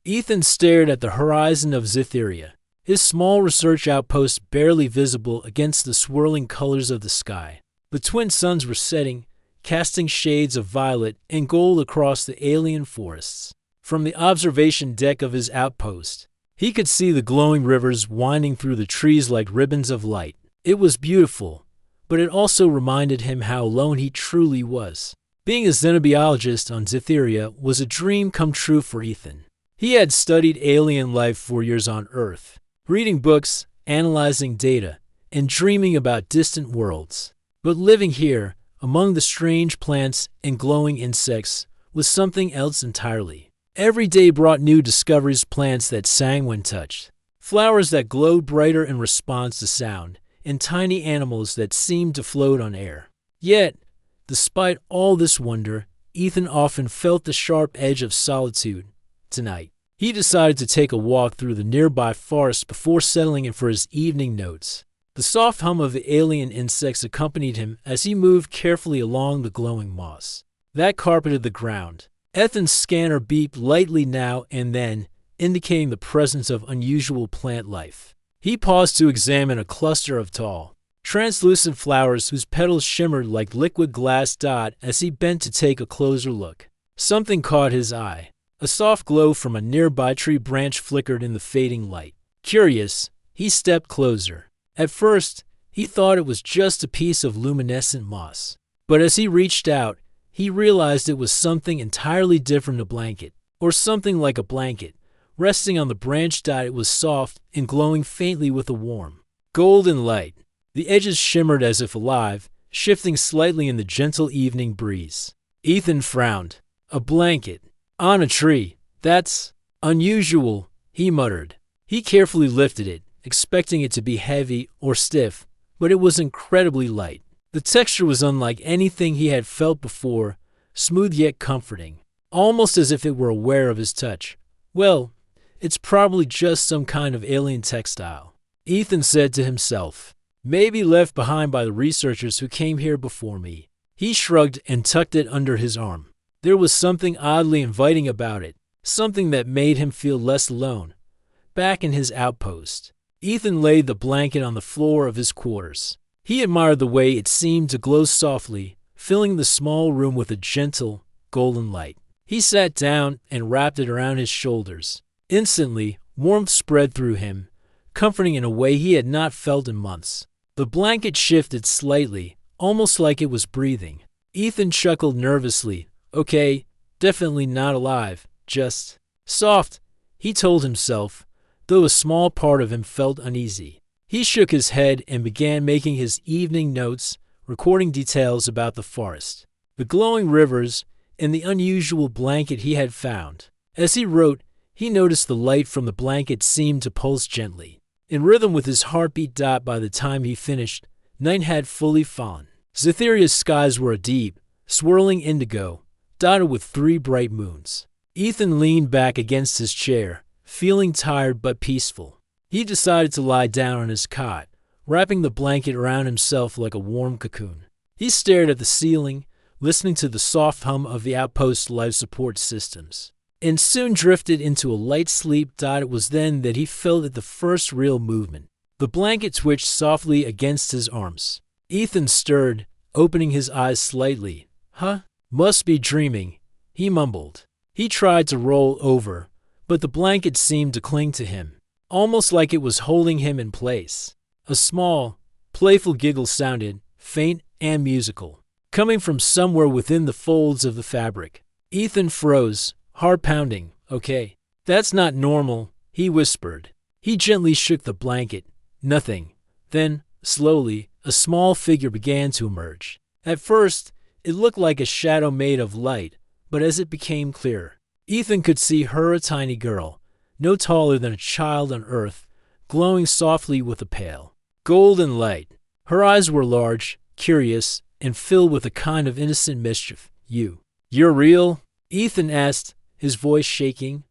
Ethan stared at the horizon of Zytheria, his small research outpost barely visible against the swirling colors of the sky. The twin suns were setting, casting shades of violet and gold across the alien forests. From the observation deck of his outpost, he could see the glowing rivers winding through the trees like ribbons of light. It was beautiful, but it also reminded him how alone he truly was. Being a xenobiologist on Zytheria was a dream come true for Ethan. He had studied alien life for years on Earth, reading books, analyzing data, and dreaming about distant worlds. But living here, among the strange plants and glowing insects, was something else entirely. Every day brought new discoveries, plants that sang when touched, flowers that glowed brighter in response to sound, and tiny animals that seemed to float on air. Yet, despite all this wonder, Ethan often felt the sharp edge of solitude. Tonight, he decided to take a walk through the nearby forest before settling in for his evening notes. The soft hum of the alien insects accompanied him as he moved carefully along the glowing moss that carpeted the ground. Ethan's scanner beeped lightly now and then, indicating the presence of unusual plant life. He paused to examine a cluster of tall, translucent flowers whose petals shimmered like liquid glass as he bent to take a closer look. Something caught his eye. A soft glow from a nearby tree branch flickered in the fading light. Curious, he stepped closer. At first, he thought it was just a piece of luminescent moss. But as he reached out, he realized it was something entirely different, a blanket, or something like a blanket, resting on the branch. It was soft and glowing faintly with a warm, golden light. The edges shimmered as if alive, shifting slightly in the gentle evening breeze. Ethan frowned. A blanket on a tree. That's unusual, he muttered. He carefully lifted it, expecting it to be heavy or stiff, but it was incredibly light. The texture was unlike anything he had felt before, smooth yet comforting, almost as if it were aware of his touch. Well, it's probably just some kind of alien textile, Ethan said to himself. Maybe left behind by the researchers who came here before me. He shrugged and tucked it under his arm. There was something oddly inviting about it, something that made him feel less alone. Back in his outpost, Ethan laid the blanket on the floor of his quarters. He admired the way it seemed to glow softly, filling the small room with a gentle, golden light. He sat down and wrapped it around his shoulders. Instantly, warmth spread through him, comforting in a way he had not felt in months. The blanket shifted slightly, almost like it was breathing. Ethan chuckled nervously. Okay, definitely not alive, just soft, he told himself, though a small part of him felt uneasy. He shook his head and began making his evening notes, recording details about the forest, the glowing rivers, and the unusual blanket he had found. As he wrote, he noticed the light from the blanket seemed to pulse gently, in rhythm with his heartbeat. By the time he finished, night had fully fallen. Zytheria's skies were a deep, swirling indigo, dotted with 3 bright moons. Ethan leaned back against his chair, feeling tired but peaceful. He decided to lie down on his cot, wrapping the blanket around himself like a warm cocoon. He stared at the ceiling, listening to the soft hum of the outpost's life support systems, and soon drifted into a light sleep. It was then that he felt the first real movement. The blanket twitched softly against his arms. Ethan stirred, opening his eyes slightly. Huh? Must be dreaming, he mumbled. He tried to roll over, but the blanket seemed to cling to him, almost like it was holding him in place. A small, playful giggle sounded, faint and musical, coming from somewhere within the folds of the fabric. Ethan froze, heart pounding. Okay, that's not normal, he whispered. He gently shook the blanket. Nothing. Then, slowly, a small figure began to emerge. At first, it looked like a shadow made of light, but as it became clearer, Ethan could see her, a tiny girl, no taller than a child on Earth, glowing softly with a pale, golden light. Her eyes were large, curious, and filled with a kind of innocent mischief. You're real? Ethan asked, his voice shaking.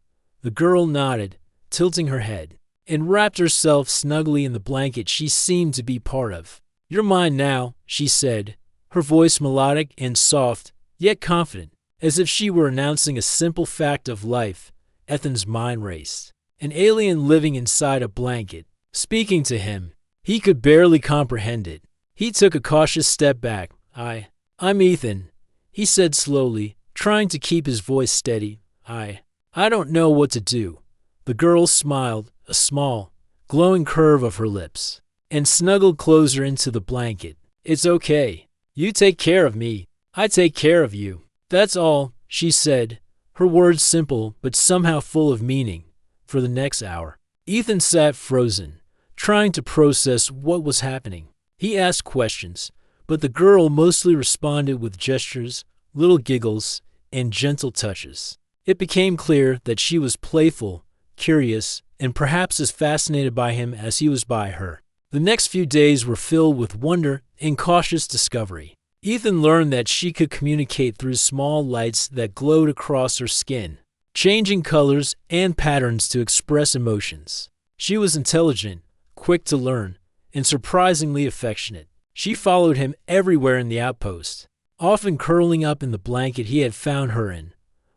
The girl nodded, tilting her head, and wrapped herself snugly in the blanket she seemed to be part of. You're mine now, she said, her voice melodic and soft, yet confident, as if she were announcing a simple fact of life. Ethan's mind raced. An alien living inside a blanket, speaking to him. He could barely comprehend it. He took a cautious step back. I'm Ethan, he said slowly, trying to keep his voice steady. I don't know what to do. The girl smiled, a small, glowing curve of her lips, and snuggled closer into the blanket. It's okay. You take care of me. I take care of you. That's all, she said, her words simple but somehow full of meaning. For the next hour, Ethan sat frozen, trying to process what was happening. He asked questions, but the girl mostly responded with gestures, little giggles, and gentle touches. It became clear that she was playful, curious, and perhaps as fascinated by him as he was by her. The next few days were filled with wonder and cautious discovery. Ethan learned that she could communicate through small lights that glowed across her skin, changing colors and patterns to express emotions. She was intelligent, quick to learn, and surprisingly affectionate. She followed him everywhere in the outpost, often curling up in the blanket he had found her in,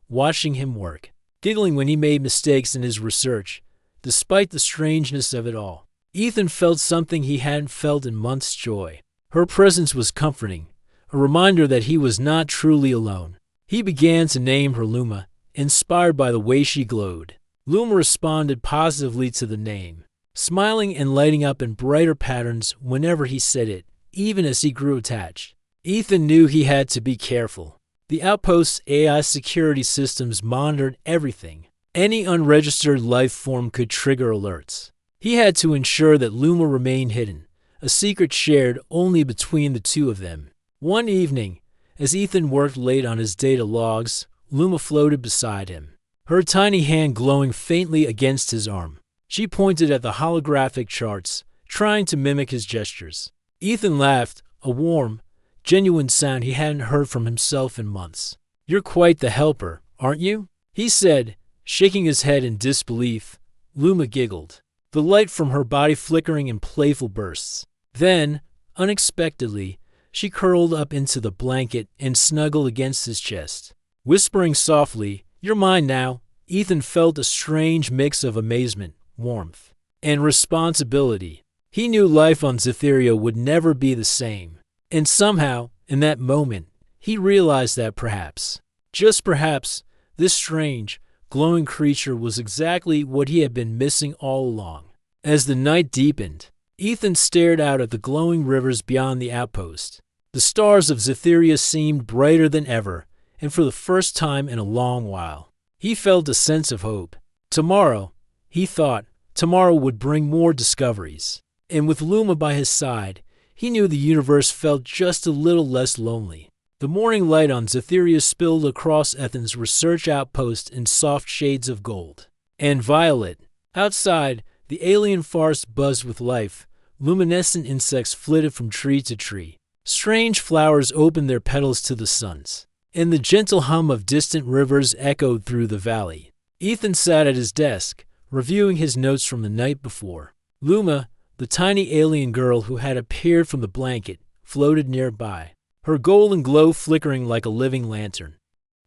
watching him work, giggling when he made mistakes in his research. Despite the strangeness of it all, Ethan felt something he hadn't felt in months: joy. Her presence was comforting, a reminder that he was not truly alone. He began to name her Luma, inspired by the way she glowed. Luma responded positively to the name, smiling and lighting up in brighter patterns whenever he said it, even as he grew attached. Ethan knew he had to be careful. The outpost's AI security systems monitored everything. Any unregistered life form could trigger alerts. He had to ensure that Luma remained hidden, a secret shared only between the two of them. One evening, as Ethan worked late on his data logs, Luma floated beside him, her tiny hand glowing faintly against his arm. She pointed at the holographic charts, trying to mimic his gestures. Ethan laughed, a warm, genuine sound he hadn't heard from himself in months. You're quite the helper, aren't you? He said, shaking his head in disbelief. Luma giggled, the light from her body flickering in playful bursts. Then, unexpectedly, she curled up into the blanket and snuggled against his chest. Whispering softly, "You're mine now." Ethan felt a strange mix of amazement, warmth, and responsibility. He knew life on Cytheria would never be the same. And somehow, in that moment, he realized that perhaps, just perhaps, this strange, glowing creature was exactly what he had been missing all along. As the night deepened, Ethan stared out at the glowing rivers beyond the outpost. The stars of Cytheria seemed brighter than ever, and for the first time in a long while, he felt a sense of hope. Tomorrow, he thought, tomorrow would bring more discoveries. And with Luma by his side, he knew the universe felt just a little less lonely. The morning light on Cytheria spilled across Ethan's research outpost in soft shades of gold and violet. Outside, the alien forest buzzed with life. Luminescent insects flitted from tree to tree. Strange flowers opened their petals to the suns, and the gentle hum of distant rivers echoed through the valley. Ethan sat at his desk, reviewing his notes from the night before. Luma, the tiny alien girl who had appeared from the blanket, floated nearby, her golden glow flickering like a living lantern.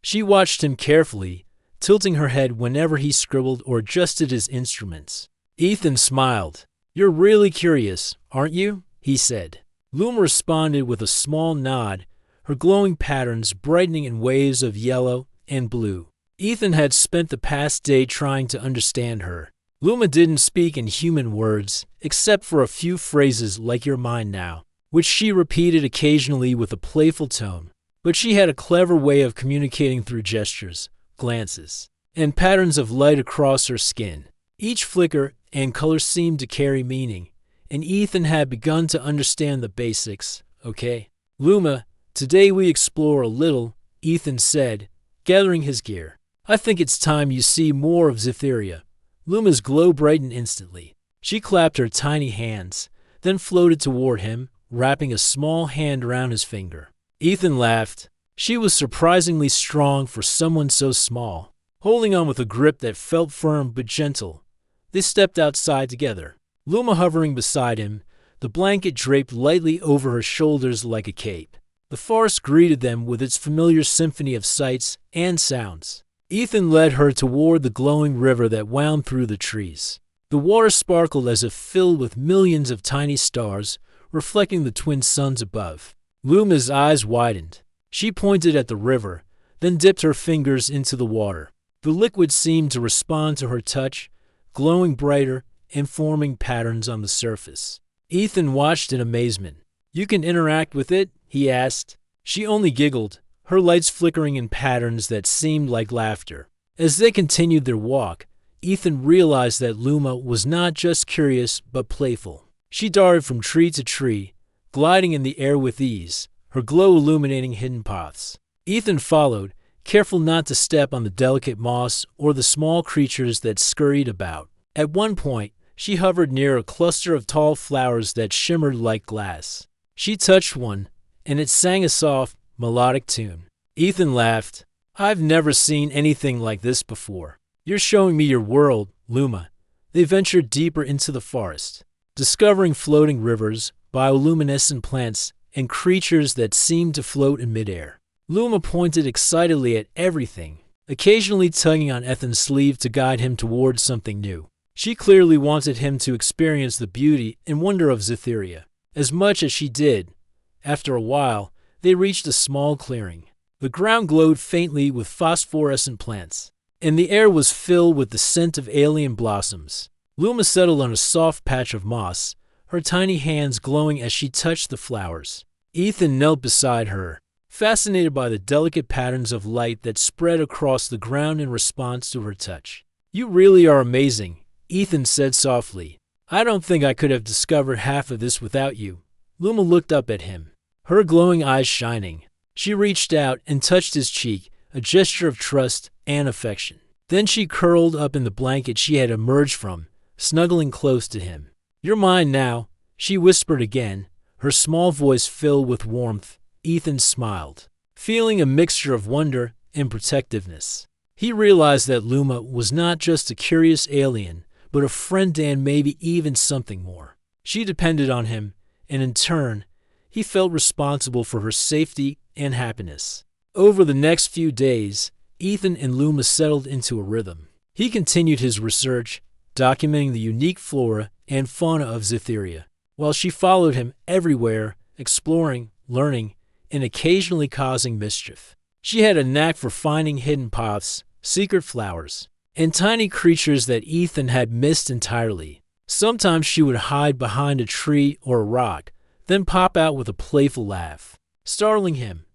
She watched him carefully, tilting her head whenever he scribbled or adjusted his instruments. Ethan smiled. "You're really curious, aren't you?" he said. Luma responded with a small nod, her glowing patterns brightening in waves of yellow and blue. Ethan had spent the past day trying to understand her. Luma didn't speak in human words, except for a few phrases like "you're mine now," which she repeated occasionally with a playful tone. But she had a clever way of communicating through gestures, glances, and patterns of light across her skin. Each flicker and color seemed to carry meaning, and Ethan had begun to understand the basics. "Okay, Luma, today we explore a little," Ethan said, gathering his gear. "I think it's time you see more of Cytheria." Luma's glow brightened instantly. She clapped her tiny hands, then floated toward him, wrapping a small hand around his finger. Ethan laughed. She was surprisingly strong for someone so small, holding on with a grip that felt firm but gentle. They stepped outside together, Luma hovering beside him, the blanket draped lightly over her shoulders like a cape. The forest greeted them with its familiar symphony of sights and sounds. Ethan led her toward the glowing river that wound through the trees. The water sparkled as if filled with millions of tiny stars, reflecting the twin suns above. Luma's eyes widened. She pointed at the river, then dipped her fingers into the water. The liquid seemed to respond to her touch, glowing brighter and forming patterns on the surface. Ethan watched in amazement. "You can interact with it?" he asked. She only giggled, her lights flickering in patterns that seemed like laughter. As they continued their walk, Ethan realized that Luma was not just curious but playful. She darted from tree to tree, gliding in the air with ease, her glow illuminating hidden paths. Ethan followed, careful not to step on the delicate moss or the small creatures that scurried about. At one point, she hovered near a cluster of tall flowers that shimmered like glass. She touched one, and it sang a soft, melodic tune. Ethan laughed. "I've never seen anything like this before. You're showing me your world, Luma." They ventured deeper into the forest, discovering floating rivers, bioluminescent plants, and creatures that seemed to float in midair. Luma pointed excitedly at everything, occasionally tugging on Ethan's sleeve to guide him towards something new. She clearly wanted him to experience the beauty and wonder of Cytheria, as much as she did. After a while, they reached a small clearing. The ground glowed faintly with phosphorescent plants, and the air was filled with the scent of alien blossoms. Luma settled on a soft patch of moss, her tiny hands glowing as she touched the flowers. Ethan knelt beside her, fascinated by the delicate patterns of light that spread across the ground in response to her touch. "You really are amazing," Ethan said softly. "I don't think I could have discovered half of this without you." Luma looked up at him, her glowing eyes shining. She reached out and touched his cheek, a gesture of trust and affection. Then she curled up in the blanket she had emerged from, snuggling close to him. "You're mine now," she whispered again, her small voice filled with warmth. Ethan smiled, feeling a mixture of wonder and protectiveness. He realized that Luma was not just a curious alien, but a friend and maybe even something more. She depended on him, and in turn, he felt responsible for her safety and happiness. Over the next few days, Ethan and Luma settled into a rhythm. He continued his research, documenting the unique flora and fauna of Cytheria, while she followed him everywhere, exploring, learning, and occasionally causing mischief. She had a knack for finding hidden paths, secret flowers, and tiny creatures that Ethan had missed entirely. Sometimes she would hide behind a tree or a rock, then pop out with a playful laugh, startling him.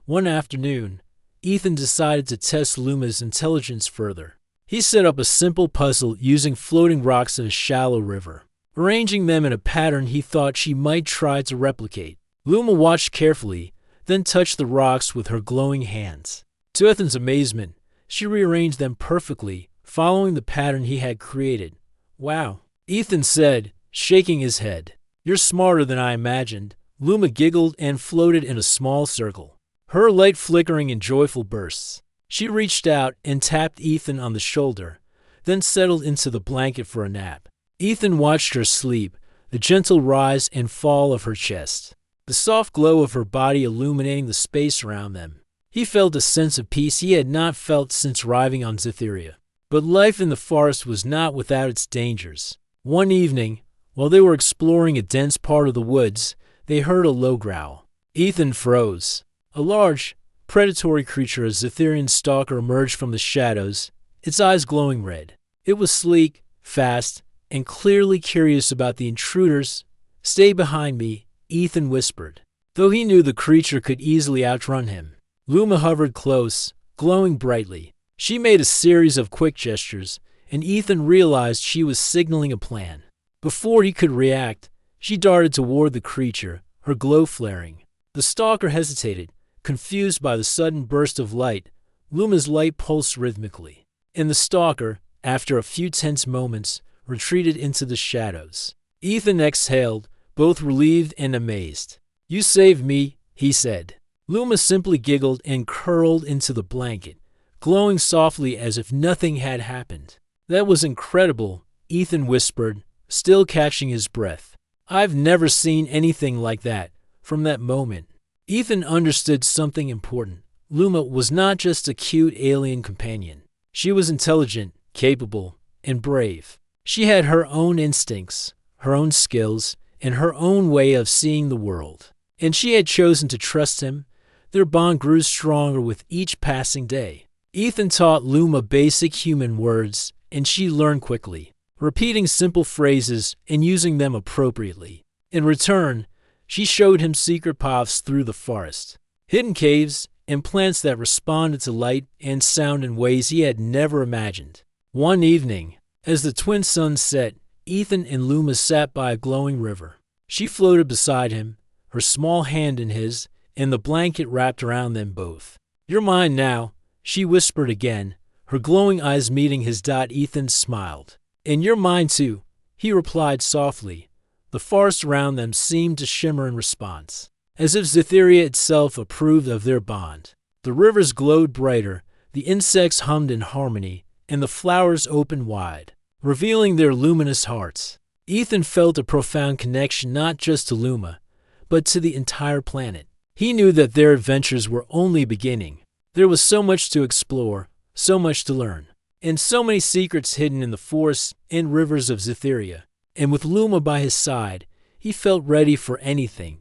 One afternoon, Ethan decided to test Luma's intelligence further. He set up a simple puzzle using floating rocks in a shallow river, arranging them in a pattern he thought she might try to replicate. Luma watched carefully, then touched the rocks with her glowing hands. To Ethan's amazement, she rearranged them perfectly, following the pattern he had created. "Wow," Ethan said, shaking his head. "You're smarter than I imagined." Luma giggled and floated in a small circle, her light flickering in joyful bursts. She reached out and tapped Ethan on the shoulder, then settled into the blanket for a nap. Ethan watched her sleep, the gentle rise and fall of her chest, the soft glow of her body illuminating the space around them. He felt a sense of peace he had not felt since arriving on Cytheria. But life in the forest was not without its dangers. One evening, while they were exploring a dense part of the woods, they heard a low growl. Ethan froze. A large, predatory creature, a Cytherian stalker, emerged from the shadows, its eyes glowing red. It was sleek, fast, and clearly curious about the intruders. "Stay behind me," Ethan whispered, though he knew the creature could easily outrun him. Luma hovered close, glowing brightly. She made a series of quick gestures, and Ethan realized she was signaling a plan. Before he could react, she darted toward the creature, her glow flaring. The stalker hesitated, confused by the sudden burst of light. Luma's light pulsed rhythmically, and the stalker, after a few tense moments, retreated into the shadows. Ethan exhaled, both relieved and amazed. "You saved me," he said. Luma simply giggled and curled into the blanket, glowing softly as if nothing had happened. "That was incredible," Ethan whispered, still catching his breath. "I've never seen anything like that." From that moment, Ethan understood something important. Luma was not just a cute alien companion. She was intelligent, capable, and brave. She had her own instincts, her own skills, and her own way of seeing the world. And she had chosen to trust him. Their bond grew stronger with each passing day. Ethan taught Luma basic human words, and she learned quickly, repeating simple phrases and using them appropriately. In return, she showed him secret paths through the forest, hidden caves, and plants that responded to light and sound in ways he had never imagined. One evening, as the twin suns set, Ethan and Luma sat by a glowing river. She floated beside him, her small hand in his, and the blanket wrapped around them both. "You're mine now," she whispered again, her glowing eyes meeting his. Ethan smiled. "And you're mine too," he replied softly. The forest around them seemed to shimmer in response, as if Cytheria itself approved of their bond. The rivers glowed brighter, the insects hummed in harmony, and the flowers opened wide, revealing their luminous hearts. Ethan felt a profound connection not just to Luma, but to the entire planet. He knew that their adventures were only beginning. There was so much to explore, so much to learn, and so many secrets hidden in the forests and rivers of Cytheria. And with Luma by his side, he felt ready for anything.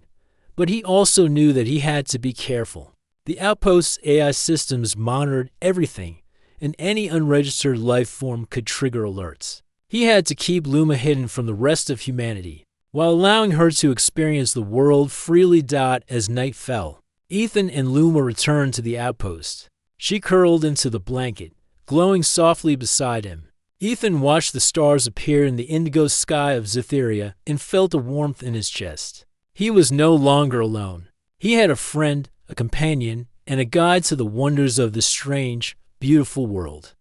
But he also knew that he had to be careful. The outpost's AI systems monitored everything, and any unregistered life form could trigger alerts. He had to keep Luma hidden from the rest of humanity, while allowing her to experience the world freely. As night fell, Ethan and Luma returned to the outpost. She curled into the blanket, glowing softly beside him. Ethan watched the stars appear in the indigo sky of Cytheria and felt a warmth in his chest. He was no longer alone. He had a friend, a companion, and a guide to the wonders of this strange, beautiful world.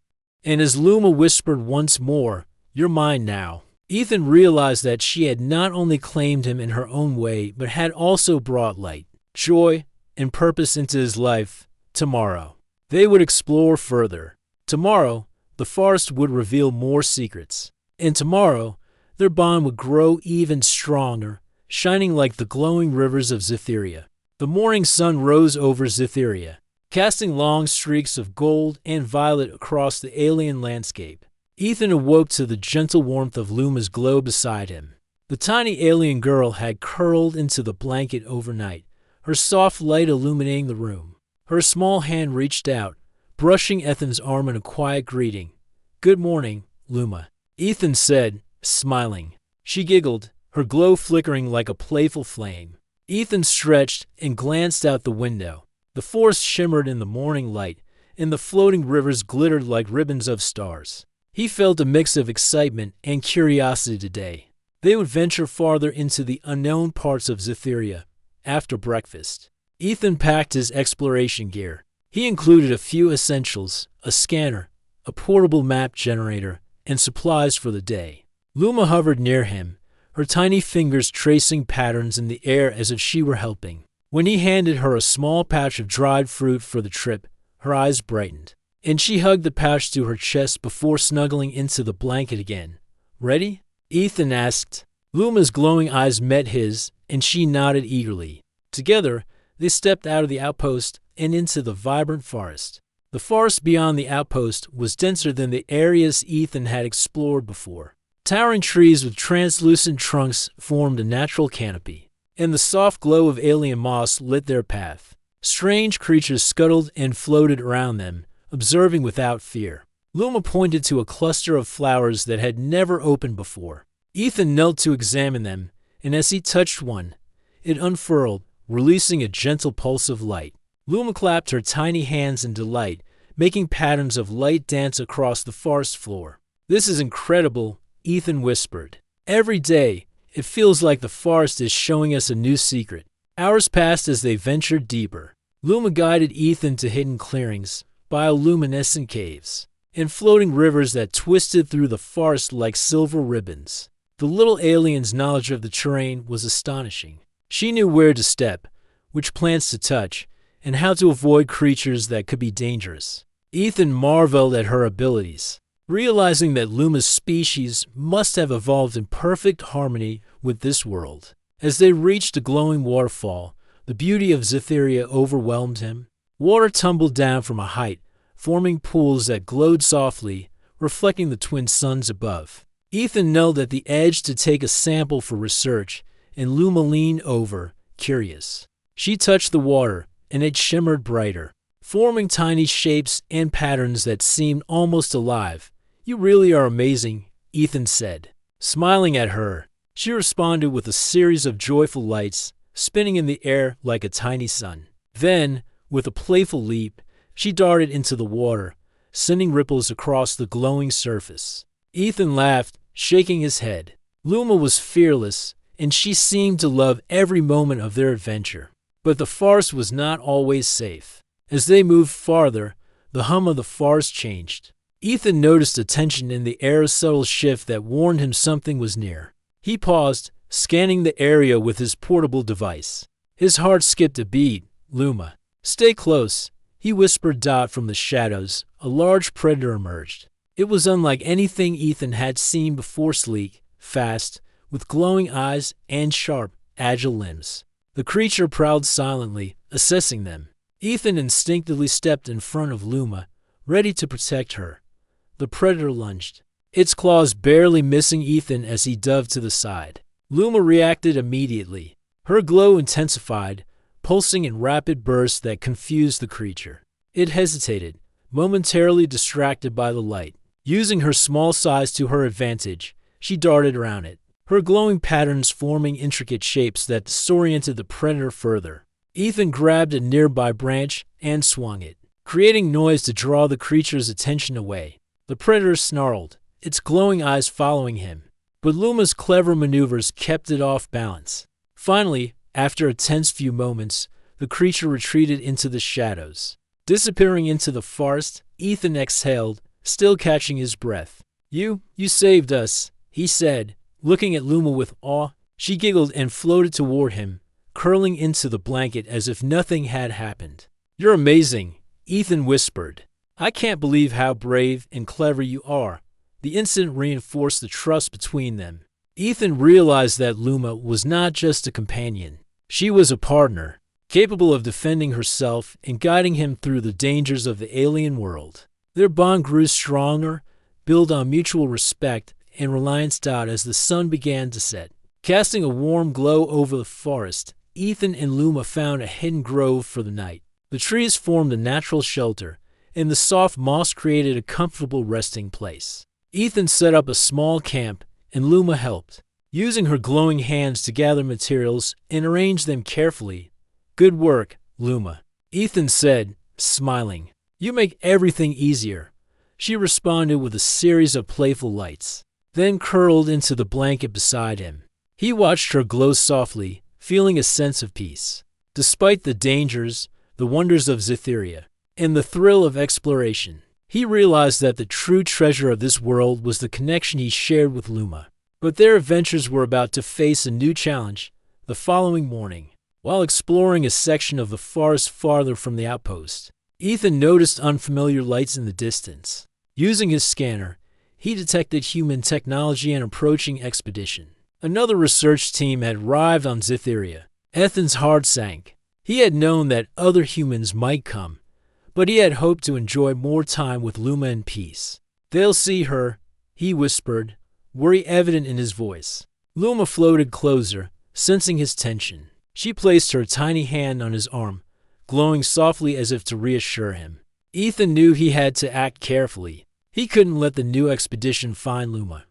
And as Luma whispered once more, "You're mine now," Ethan realized that she had not only claimed him in her own way, but had also brought light, joy, and purpose into his life. Tomorrow, they would explore further. Tomorrow, the forest would reveal more secrets. And tomorrow, their bond would grow even stronger, shining like the glowing rivers of Cytheria. The morning sun rose over Cytheria, casting long streaks of gold and violet across the alien landscape. Ethan awoke to the gentle warmth of Luma's glow beside him. The tiny alien girl had curled into the blanket overnight, her soft light illuminating the room. Her small hand reached out, brushing Ethan's arm in a quiet greeting. "Good morning, Luma," Ethan said, smiling. She giggled, her glow flickering like a playful flame. Ethan stretched and glanced out the window. The forest shimmered in the morning light, and the floating rivers glittered like ribbons of stars. He felt a mix of excitement and curiosity today. They would venture farther into the unknown parts of Cytheria after breakfast. Ethan packed his exploration gear. He included a few essentials, a scanner, a portable map generator, and supplies for the day. Luma hovered near him, her tiny fingers tracing patterns in the air as if she were helping. When he handed her a small pouch of dried fruit for the trip, her eyes brightened, and she hugged the pouch to her chest before snuggling into the blanket again. "Ready?" Ethan asked. Luma's glowing eyes met his, and she nodded eagerly. Together, they stepped out of the outpost and into the vibrant forest. The forest beyond the outpost was denser than the areas Ethan had explored before. Towering trees with translucent trunks formed a natural canopy, and the soft glow of alien moss lit their path. Strange creatures scuttled and floated around them, observing without fear. Luma pointed to a cluster of flowers that had never opened before. Ethan knelt to examine them, and as he touched one, it unfurled, releasing a gentle pulse of light. Luma clapped her tiny hands in delight, making patterns of light dance across the forest floor. "This is incredible," Ethan whispered. "Every day, it feels like the forest is showing us a new secret." Hours passed as they ventured deeper. Luma guided Ethan to hidden clearings, bioluminescent caves, and floating rivers that twisted through the forest like silver ribbons. The little alien's knowledge of the terrain was astonishing. She knew where to step, which plants to touch, and how to avoid creatures that could be dangerous. Ethan marveled at her abilities, realizing that Luma's species must have evolved in perfect harmony with this world. As they reached a glowing waterfall, the beauty of Cytheria overwhelmed him. Water tumbled down from a height, forming pools that glowed softly, reflecting the twin suns above. Ethan knelt at the edge to take a sample for research, and Luma leaned over, curious. She touched the water, and it shimmered brighter, forming tiny shapes and patterns that seemed almost alive. "You really are amazing," Ethan said. Smiling at her, she responded with a series of joyful lights, spinning in the air like a tiny sun. Then, with a playful leap, she darted into the water, sending ripples across the glowing surface. Ethan laughed, shaking his head. Luma was fearless, and she seemed to love every moment of their adventure. But the forest was not always safe. As they moved farther, the hum of the forest changed. Ethan noticed a tension in the air, a subtle shift that warned him something was near. He paused, scanning the area with his portable device. His heart skipped a beat. "Luma, stay close," he whispered. From the shadows, a large predator emerged. It was unlike anything Ethan had seen before, sleek, fast, with glowing eyes and sharp, agile limbs. The creature prowled silently, assessing them. Ethan instinctively stepped in front of Luma, ready to protect her. The predator lunged, its claws barely missing Ethan as he dove to the side. Luma reacted immediately. Her glow intensified, pulsing in rapid bursts that confused the creature. It hesitated, momentarily distracted by the light. Using her small size to her advantage, she darted around it, her glowing patterns forming intricate shapes that disoriented the predator further. Ethan grabbed a nearby branch and swung it, creating noise to draw the creature's attention away. The predator snarled, its glowing eyes following him, but Luma's clever maneuvers kept it off balance. Finally, after a tense few moments, the creature retreated into the shadows. Disappearing into the forest, Ethan exhaled, still catching his breath. You saved us," he said, looking at Luma with awe. She giggled and floated toward him, curling into the blanket as if nothing had happened. "You're amazing," Ethan whispered. "I can't believe how brave and clever you are." The incident reinforced the trust between them. Ethan realized that Luma was not just a companion. She was a partner, capable of defending herself and guiding him through the dangers of the alien world. Their bond grew stronger, built on mutual respect and reliance. As the sun began to set, casting a warm glow over the forest, Ethan and Luma found a hidden grove for the night. The trees formed a natural shelter, and the soft moss created a comfortable resting place. Ethan set up a small camp, and Luma helped, using her glowing hands to gather materials and arrange them carefully. "Good work, Luma," Ethan said, smiling. "You make everything easier." She responded with a series of playful lights, then curled into the blanket beside him. He watched her glow softly, feeling a sense of peace. Despite the dangers, the wonders of Scifi, and the thrill of exploration, he realized that the true treasure of this world was the connection he shared with Luma. But their adventures were about to face a new challenge. The following morning, while exploring a section of the forest farther from the outpost, Ethan noticed unfamiliar lights in the distance. Using his scanner, he detected human technology and approaching expedition. Another research team had arrived on Scifi. Ethan's heart sank. He had known that other humans might come, but he had hoped to enjoy more time with Luma in peace. "They'll see her," he whispered, worry evident in his voice. Luma floated closer, sensing his tension. She placed her tiny hand on his arm, glowing softly as if to reassure him. Ethan knew he had to act carefully. He couldn't let the new expedition find Luma.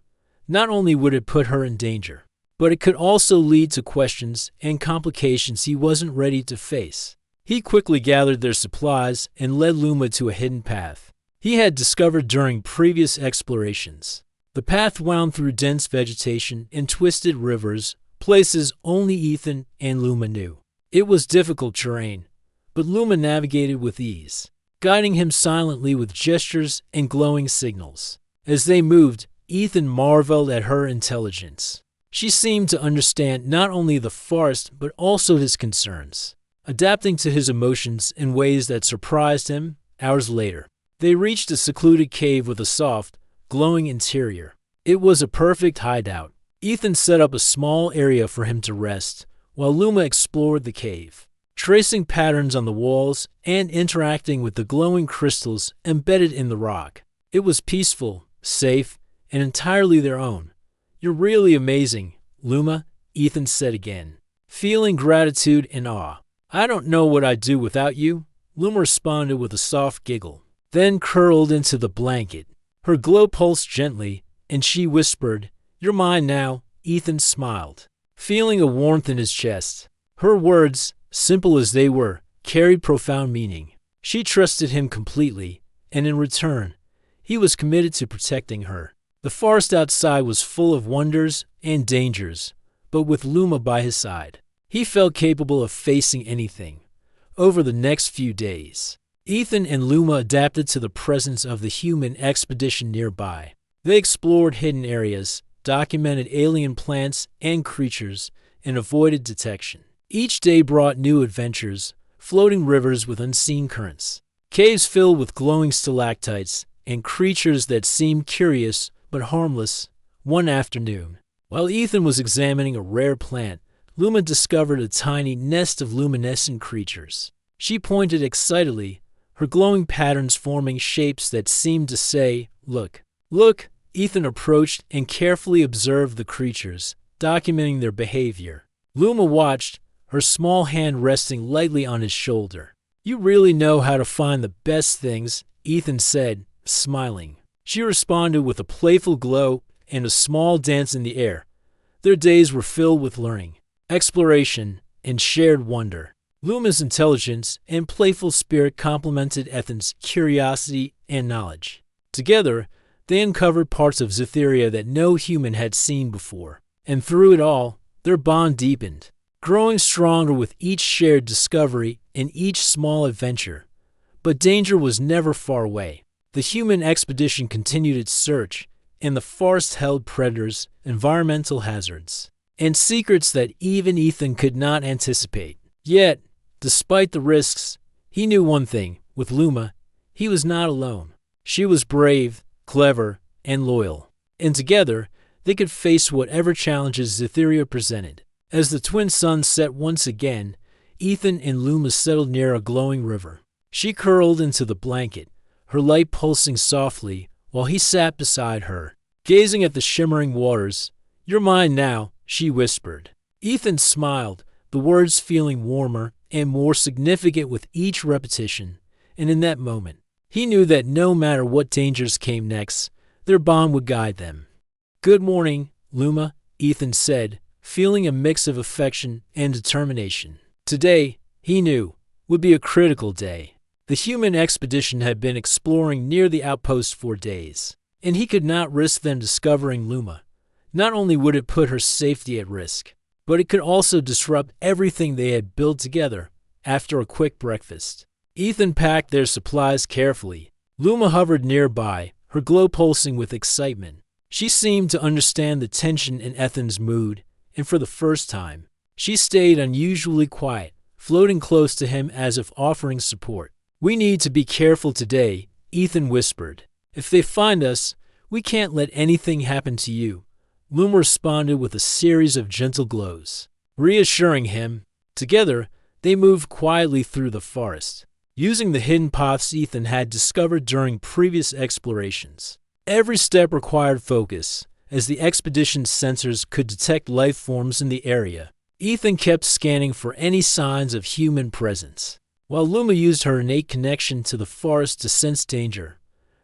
Not only would it put her in danger, but it could also lead to questions and complications he wasn't ready to face. He quickly gathered their supplies and led Luma to a hidden path he had discovered during previous explorations. The path wound through dense vegetation and twisted rivers, places only Ethan and Luma knew. It was difficult terrain, but Luma navigated with ease, guiding him silently with gestures and glowing signals. As they moved, Ethan marveled at her intelligence. She seemed to understand not only the forest but also his concerns, adapting to his emotions in ways that surprised him. Hours later, they reached a secluded cave with a soft, glowing interior. It was a perfect hideout. Ethan set up a small area for him to rest, while Luma explored the cave, tracing patterns on the walls and interacting with the glowing crystals embedded in the rock. It was peaceful, safe, and entirely their own. "You're really amazing, Luma," Ethan said again, feeling gratitude and awe. "I don't know what I'd do without you," Luma responded with a soft giggle, then curled into the blanket. Her glow pulsed gently, and she whispered, "You're mine now." Ethan smiled, feeling a warmth in his chest. Her words, simple as they were, carried profound meaning. She trusted him completely, and in return, he was committed to protecting her. The forest outside was full of wonders and dangers, but with Luma by his side, he felt capable of facing anything. Over the next few days, Ethan and Luma adapted to the presence of the human expedition nearby. They explored hidden areas, documented alien plants and creatures, and avoided detection. Each day brought new adventures, floating rivers with unseen currents, caves filled with glowing stalactites, and creatures that seemed curious but harmless. One afternoon, while Ethan was examining a rare plant, Luma discovered a tiny nest of luminescent creatures. She pointed excitedly, her glowing patterns forming shapes that seemed to say, "Look, look." Ethan approached and carefully observed the creatures, documenting their behavior. Luma watched, her small hand resting lightly on his shoulder. "You really know how to find the best things," Ethan said, smiling. She responded with a playful glow and a small dance in the air. Their days were filled with learning, exploration, and shared wonder. Luma's intelligence and playful spirit complemented Ethan's curiosity and knowledge. Together, they uncovered parts of Xitheria that no human had seen before, and through it all, their bond deepened, growing stronger with each shared discovery and each small adventure. But danger was never far away. The human expedition continued its search, and the forest held predators, environmental hazards, and secrets that even Ethan could not anticipate. Yet, despite the risks, he knew one thing: with Luma, he was not alone. She was brave, clever, and loyal, and together they could face whatever challenges Xitheria presented. As the twin suns set once again, Ethan and Luma settled near a glowing river. She curled into the blanket, her light pulsing softly, while he sat beside her, gazing at the shimmering waters. "You're mine now," she whispered. Ethan smiled, the words feeling warmer and more significant with each repetition, and in that moment, he knew that no matter what dangers came next, their bond would guide them. "Good morning, Luma," Ethan said, feeling a mix of affection and determination. Today, he knew, would be a critical day. The human expedition had been exploring near the outpost for days, and he could not risk them discovering Luma. Not only would it put her safety at risk, but it could also disrupt everything they had built together. After a quick breakfast, Ethan packed their supplies carefully. Luma hovered nearby, her glow pulsing with excitement. She seemed to understand the tension in Ethan's mood, and for the first time, she stayed unusually quiet, floating close to him as if offering support. "We need to be careful today," Ethan whispered. "If they find us, we can't let anything happen to you." Luma responded with a series of gentle glows, reassuring him. Together, they moved quietly through the forest, using the hidden paths Ethan had discovered during previous explorations. Every step required focus, as the expedition's sensors could detect life forms in the area. Ethan kept scanning for any signs of human presence, while Luma used her innate connection to the forest to sense danger.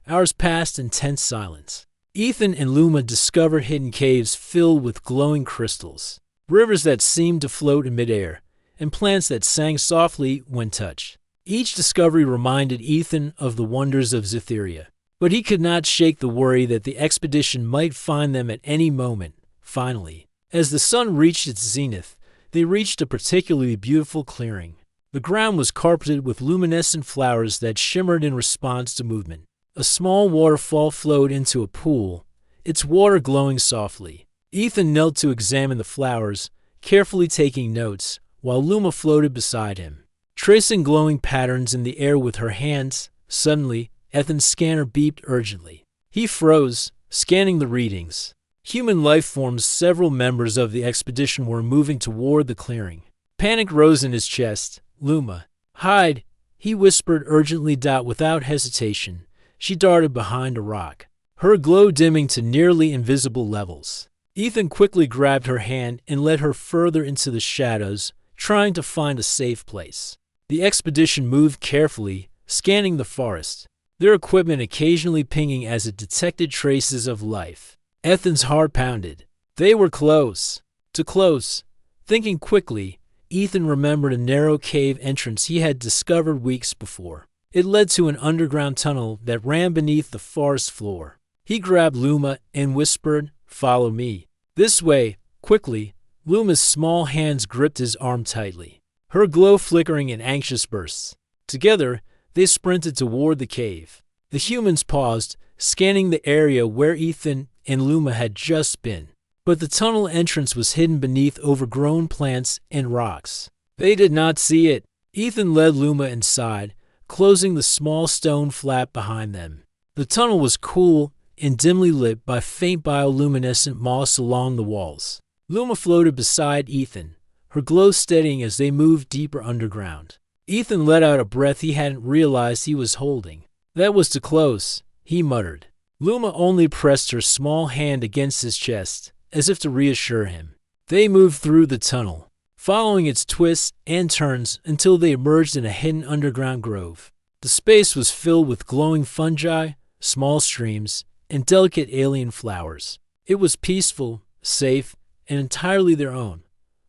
Hours passed in tense silence. Ethan and Luma discovered hidden caves filled with glowing crystals, rivers that seemed to float in midair, and plants that sang softly when touched. Each discovery reminded Ethan of the wonders of Xitheria, but he could not shake the worry that the expedition might find them at any moment. Finally, as the sun reached its zenith, they reached a particularly beautiful clearing. The ground was carpeted with luminescent flowers that shimmered in response to movement. A small waterfall flowed into a pool, its water glowing softly. Ethan knelt to examine the flowers, carefully taking notes, while Luma floated beside him, tracing glowing patterns in the air with her hands. Suddenly, Ethan's scanner beeped urgently. He froze, scanning the readings. Human life forms. Several members of the expedition were moving toward the clearing. Panic rose in his chest, Luma. Hide, he whispered urgently. Without hesitation, she darted behind a rock, her glow dimming to nearly invisible levels. Ethan quickly grabbed her hand and led her further into the shadows, trying to find a safe place. The expedition moved carefully, scanning the forest, their equipment occasionally pinging as it detected traces of life. Ethan's heart pounded. They were close. Too close. Thinking quickly, Ethan remembered a narrow cave entrance he had discovered weeks before. It led to an underground tunnel that ran beneath the forest floor. He grabbed Luma and whispered, "Follow me." "This way." Quickly, Luma's small hands gripped his arm tightly, her glow flickering in anxious bursts. Together, they sprinted toward the cave. The humans paused, scanning the area where Ethan and Luma had just been. But the tunnel entrance was hidden beneath overgrown plants and rocks. They did not see it. Ethan led Luma inside, closing the small stone flap behind them. The tunnel was cool and dimly lit by faint bioluminescent moss along the walls. Luma floated beside Ethan, her glow steadying as they moved deeper underground. Ethan let out a breath he hadn't realized he was holding. "That was too close," he muttered. Luma only pressed her small hand against his chest, as if to reassure him. They moved through the tunnel, following its twists and turns until they emerged in a hidden underground grove. The space was filled with glowing fungi, small streams, and delicate alien flowers. It was peaceful, safe, and entirely their own.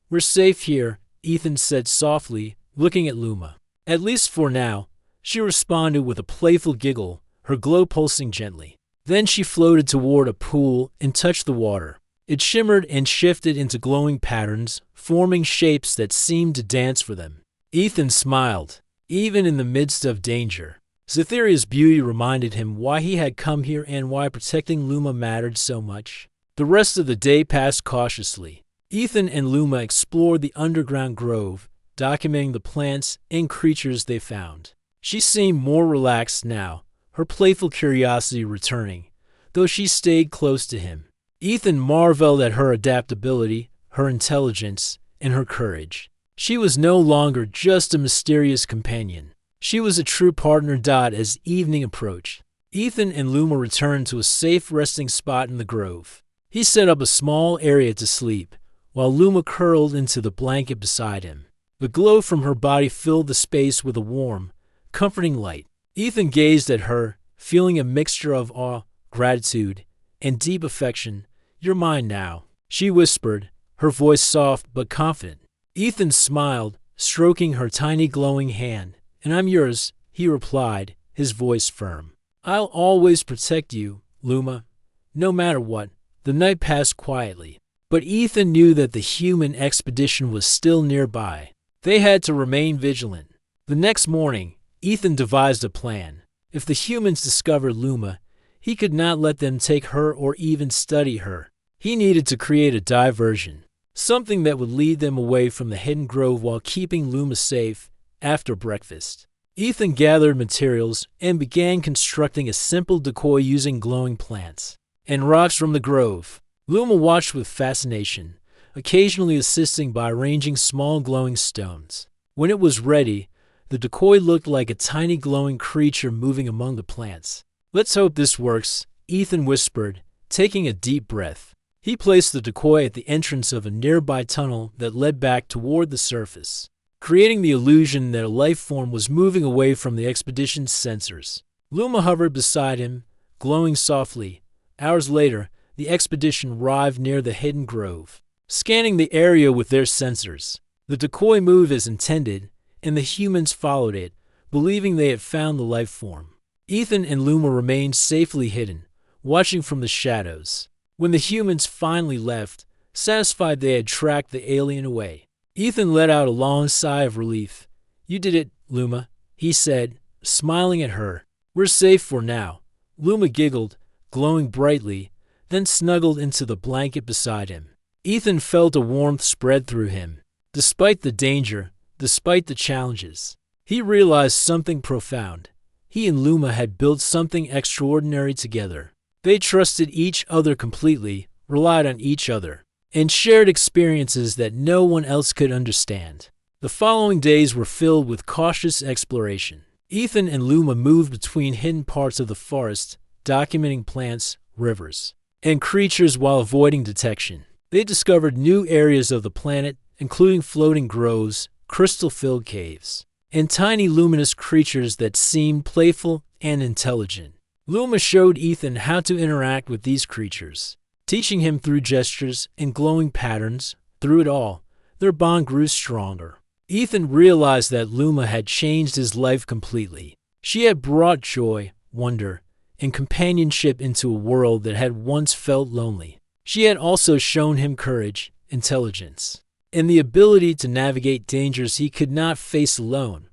"We're safe here," Ethan said softly, looking at Luma. "At least for now," she responded with a playful giggle, her glow pulsing gently. Then she floated toward a pool and touched the water. It shimmered and shifted into glowing patterns, forming shapes that seemed to dance for them. Ethan smiled. Even in the midst of danger, Cytheria's beauty reminded him why he had come here and why protecting Luma mattered so much. The rest of the day passed cautiously. Ethan and Luma explored the underground grove, documenting the plants and creatures they found. She seemed more relaxed now, her playful curiosity returning, though she stayed close to him. Ethan marveled at her adaptability, her intelligence, and her courage. She was no longer just a mysterious companion. She was a true partner. As evening approached, Ethan and Luma returned to a safe resting spot in the grove. He set up a small area to sleep, while Luma curled into the blanket beside him. The glow from her body filled the space with a warm, comforting light. Ethan gazed at her, feeling a mixture of awe, gratitude, and deep affection. "You're mine now," she whispered, her voice soft but confident. Ethan smiled, stroking her tiny glowing hand. "And I'm yours," he replied, his voice firm. "I'll always protect you, Luma, no matter what." The night passed quietly, but Ethan knew that the human expedition was still nearby. They had to remain vigilant. The next morning, Ethan devised a plan. If the humans discovered Luma, he could not let them take her or even study her. He needed to create a diversion, something that would lead them away from the hidden grove while keeping Luma safe. After breakfast, Ethan gathered materials and began constructing a simple decoy using glowing plants and rocks from the grove. Luma watched with fascination, occasionally assisting by arranging small glowing stones. When it was ready, the decoy looked like a tiny glowing creature moving among the plants. "Let's hope this works," Ethan whispered, taking a deep breath. He placed the decoy at the entrance of a nearby tunnel that led back toward the surface, creating the illusion that a life form was moving away from the expedition's sensors. Luma hovered beside him, glowing softly. Hours later, the expedition arrived near the hidden grove, scanning the area with their sensors. The decoy moved as intended, and the humans followed it, believing they had found the life form. Ethan and Luma remained safely hidden, watching from the shadows. When the humans finally left, satisfied they had tracked the alien away, Ethan let out a long sigh of relief. "You did it, Luma," he said, smiling at her. "We're safe for now." Luma giggled, glowing brightly, then snuggled into the blanket beside him. Ethan felt a warmth spread through him. Despite the danger, despite the challenges, he realized something profound. He and Luma had built something extraordinary together. They trusted each other completely, relied on each other, and shared experiences that no one else could understand. The following days were filled with cautious exploration. Ethan and Luma moved between hidden parts of the forest, documenting plants, rivers, and creatures while avoiding detection. They discovered new areas of the planet, including floating groves, crystal-filled caves, and tiny luminous creatures that seemed playful and intelligent. Luma showed Ethan how to interact with these creatures, teaching him through gestures and glowing patterns. Through it all, their bond grew stronger. Ethan realized that Luma had changed his life completely. She had brought joy, wonder, and companionship into a world that had once felt lonely. She had also shown him courage, intelligence, and the ability to navigate dangers he could not face alone.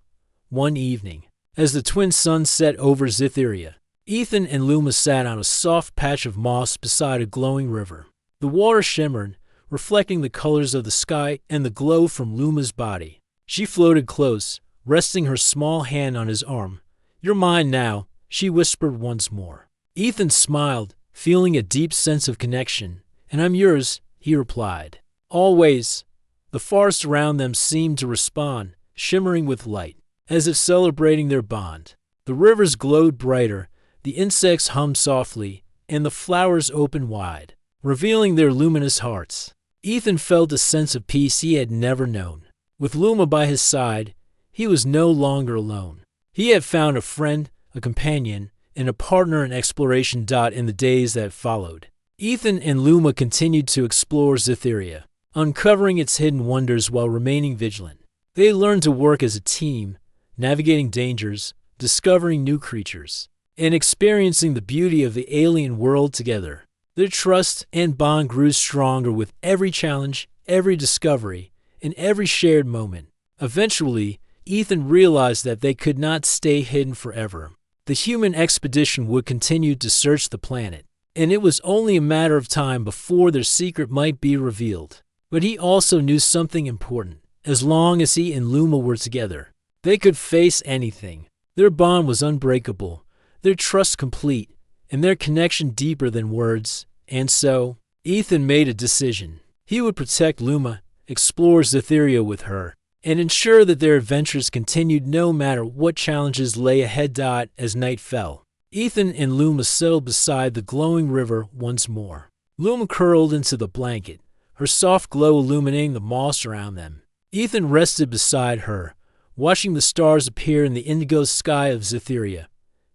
One evening, as the twin suns set over Scifi, Ethan and Luma sat on a soft patch of moss beside a glowing river. The water shimmered, reflecting the colors of the sky and the glow from Luma's body. She floated close, resting her small hand on his arm. "You're mine now," she whispered once more. Ethan smiled, feeling a deep sense of connection. "And I'm yours," he replied. "Always." The forest around them seemed to respond, shimmering with light, as if celebrating their bond. The rivers glowed brighter, the insects hummed softly, and the flowers opened wide, revealing their luminous hearts. Ethan felt a sense of peace he had never known. With Luma by his side, he was no longer alone. He had found a friend, a companion, and a partner in exploration. In the days that followed, Ethan and Luma continued to explore Scifi, uncovering its hidden wonders while remaining vigilant. They learned to work as a team, navigating dangers, discovering new creatures, and experiencing the beauty of the alien world together. Their trust and bond grew stronger with every challenge, every discovery, and every shared moment. Eventually, Ethan realized that they could not stay hidden forever. The human expedition would continue to search the planet, and it was only a matter of time before their secret might be revealed. But he also knew something important. As long as he and Luma were together, they could face anything. Their bond was unbreakable, their trust complete, and their connection deeper than words. And so, Ethan made a decision. He would protect Luma, explore Scifi with her, and ensure that their adventures continued no matter what challenges lay ahead. As night fell, Ethan and Luma settled beside the glowing river once more. Luma curled into the blanket, her soft glow illuminating the moss around them. Ethan rested beside her, watching the stars appear in the indigo sky of Scifi.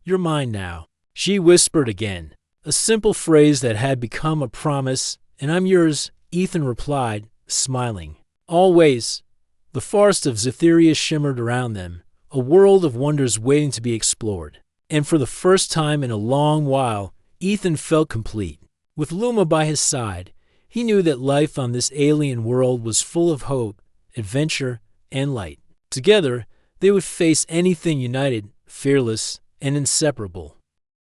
"You're mine now," she whispered again, a simple phrase that had become a promise. "And I'm yours," Ethan replied, smiling. "Always." The forest of Scifi shimmered around them, a world of wonders waiting to be explored. And for the first time in a long while, Ethan felt complete. With Luma by his side, he knew that life on this alien world was full of hope, adventure, and light. Together, they would face anything, united, fearless, and inseparable.